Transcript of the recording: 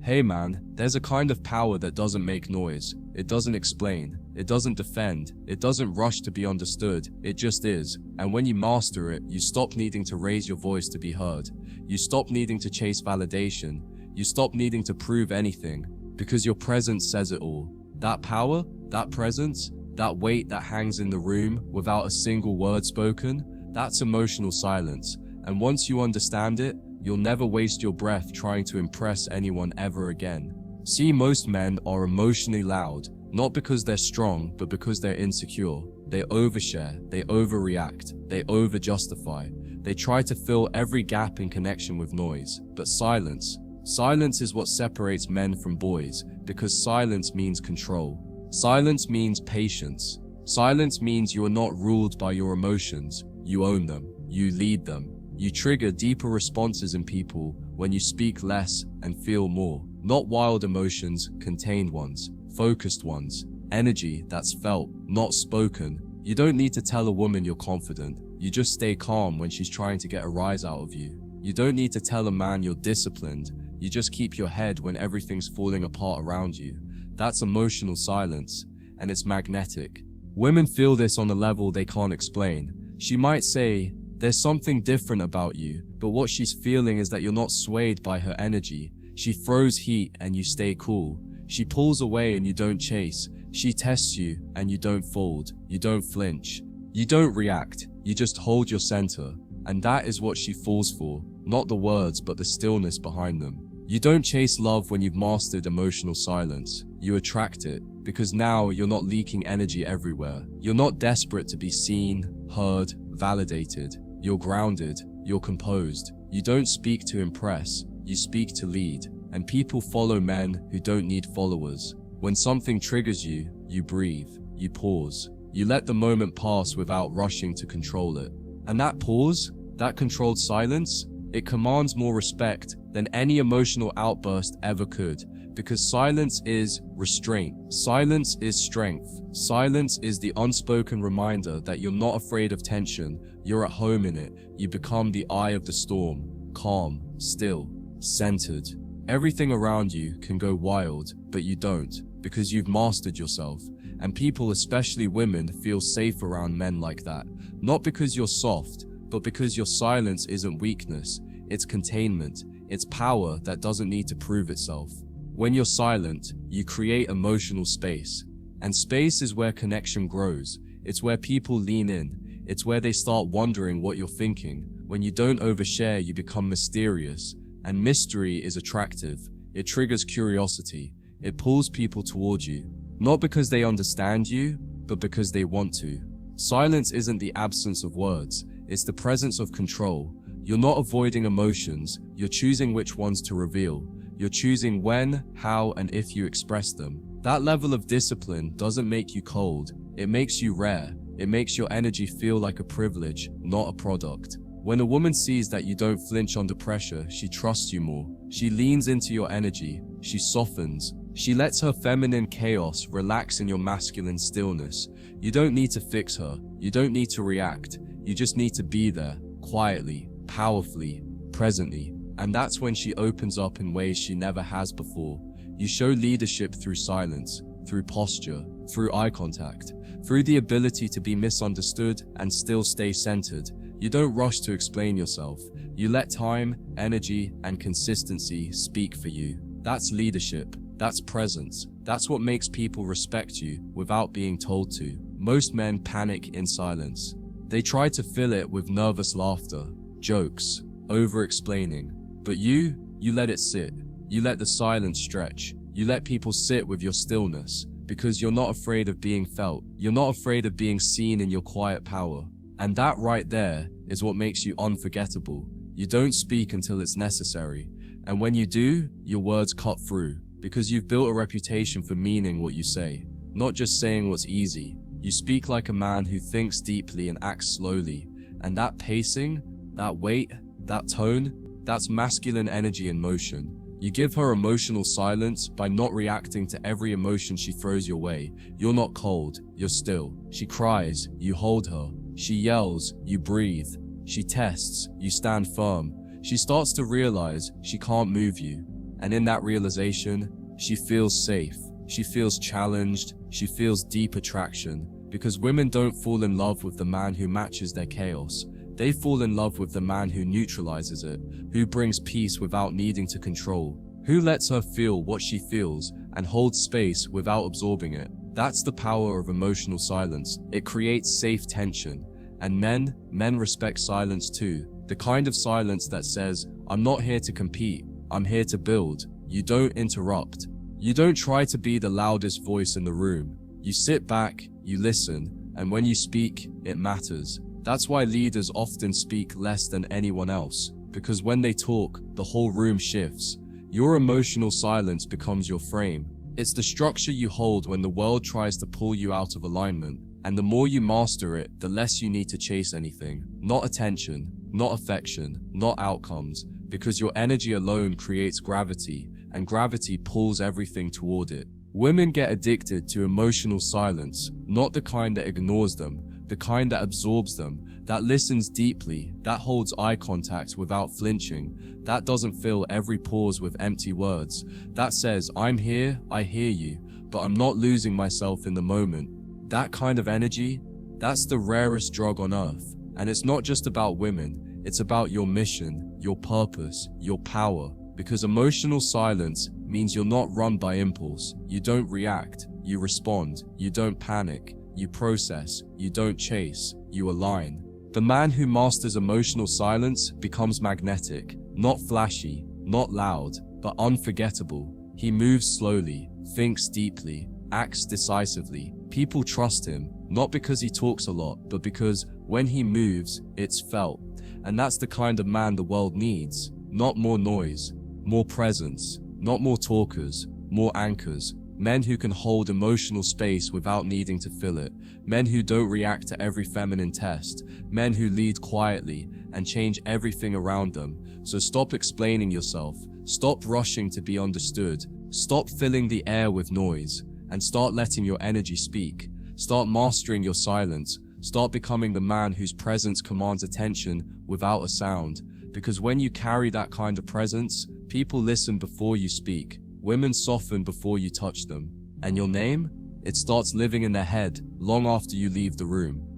Hey man, there's a kind of power that doesn't make noise. It doesn't explain. It doesn't defend. It doesn't rush to be understood. It just is. And when you master it, you stop needing to raise your voice to be heard. You stop needing to chase validation. You stop needing to prove anything, because your presence says it all. That power, that presence, that weight that hangs in the room without a single word spoken, that's emotional silence. And once you understand it, you'll never waste your breath trying to impress anyone ever again. See, most men are emotionally loud, not because they're strong, but because they're insecure. They overshare, they overreact, they overjustify. They try to fill every gap in connection with noise. But silence is what separates men from boys, because silence means control. Silence means patience. Silence means you are not ruled by your emotions. You own them. You lead them. You trigger deeper responses in people when you speak less and feel more. Not wild emotions, contained ones, focused ones. Energy that's felt, not spoken. You don't need to tell a woman you're confident. You just stay calm when she's trying to get a rise out of you. You don't need to tell a man you're disciplined. You just keep your head when everything's falling apart around you. That's emotional silence, and it's magnetic. Women feel this on a level they can't explain. She might say, "There's something different about you," but what she's feeling is that you're not swayed by her energy. She throws heat and you stay cool. She pulls away and you don't chase. She tests you and you don't fold. You don't flinch. You don't react. You just hold your center. And that is what she falls for. Not the words, but the stillness behind them. You don't chase love when you've mastered emotional silence. You attract it, because now you're not leaking energy everywhere. You're not desperate to be seen, heard, validated. You're grounded. You're composed. You don't speak to impress. You speak to lead. And people follow men who don't need followers. When something triggers you, you breathe. You pause. You let the moment pass without rushing to control it. And that pause, that controlled silence, it commands more respect than any emotional outburst ever could, because silence is restraint. Silence is strength. Silence is the unspoken reminder that you're not afraid of tension. You're at home in it. You become the eye of the storm, calm, still, centered. Everything around you can go wild, but you don't, because you've mastered yourself. And people, especially women, feel safe around men like that. Not because you're soft, but because your silence isn't weakness. It's containment. It's power that doesn't need to prove itself. When you're silent, you create emotional space. And space is where connection grows. It's where people lean in. It's where they start wondering what you're thinking. When you don't overshare, you become mysterious. And mystery is attractive. It triggers curiosity. It pulls people toward you. Not because they understand you, but because they want to. Silence isn't the absence of words. It's the presence of control. You're not avoiding emotions. You're choosing which ones to reveal. You're choosing when, how, and if you express them. That level of discipline doesn't make you cold. It makes you rare. It makes your energy feel like a privilege, not a product. When a woman sees that you don't flinch under pressure, she trusts you more. She leans into your energy. She softens. She lets her feminine chaos relax in your masculine stillness. You don't need to fix her. You don't need to react. You just need to be there, quietly, powerfully, presently. And that's when she opens up in ways she never has before. You show leadership through silence, through posture, through eye contact, through the ability to be misunderstood and still stay centered. You don't rush to explain yourself. You let time, energy, and consistency speak for you. That's leadership. That's presence. That's what makes people respect you without being told to. Most men panic in silence. They try to fill it with nervous laughter, jokes, over-explaining. But you let it sit. You let the silence stretch. You let people sit with your stillness, because you're not afraid of being felt. You're not afraid of being seen in your quiet power. And that right there is what makes you unforgettable. You don't speak until it's necessary. And when you do, your words cut through, because you've built a reputation for meaning what you say, not just saying what's easy. You speak like a man who thinks deeply and acts slowly. And that pacing, that weight, that tone, that's masculine energy in motion. You give her emotional silence by not reacting to every emotion she throws your way. You're not cold, you're still. She cries, you hold her. She yells, you breathe. She tests, you stand firm. She starts to realize she can't move you. And in that realization, she feels safe. She feels challenged. She feels deep attraction. Because women don't fall in love with the man who matches their chaos. They fall in love with the man who neutralizes it, who brings peace without needing to control, who lets her feel what she feels and holds space without absorbing it. That's the power of emotional silence. It creates safe tension. And men respect silence too. The kind of silence that says, I'm not here to compete, I'm here to build. You don't interrupt. You don't try to be the loudest voice in the room. You sit back, you listen, and when you speak, it matters. That's why leaders often speak less than anyone else, because when they talk, the whole room shifts. Your emotional silence becomes your frame. It's the structure you hold when the world tries to pull you out of alignment. And the more you master it, the less you need to chase anything. Not attention, not affection, not outcomes, because your energy alone creates gravity, and gravity pulls everything toward it. Women get addicted to emotional silence, not the kind that ignores them, the kind that absorbs them, that listens deeply, that holds eye contact without flinching, that doesn't fill every pause with empty words, that says, I'm here, I hear you, but I'm not losing myself in the moment. That kind of energy, that's the rarest drug on earth. And it's not just about women, it's about your mission, your purpose, your power. Because emotional silence means you're not run by impulse. You don't react, you respond. You don't panic, you process. You don't chase, you align. The man who masters emotional silence becomes magnetic, not flashy, not loud, but unforgettable. He moves slowly, thinks deeply, acts decisively. People trust him, not because he talks a lot, but because when he moves, it's felt. And that's the kind of man the world needs. Not more noise, more presence, not more talkers, more anchors. Men who can hold emotional space without needing to fill it. Men who don't react to every feminine test. Men who lead quietly and change everything around them. So stop explaining yourself. Stop rushing to be understood. Stop filling the air with noise. And start letting your energy speak. Start mastering your silence. Start becoming the man whose presence commands attention without a sound. Because when you carry that kind of presence, people listen before you speak. Women soften before you touch them. And your name? It starts living in their head long after you leave the room.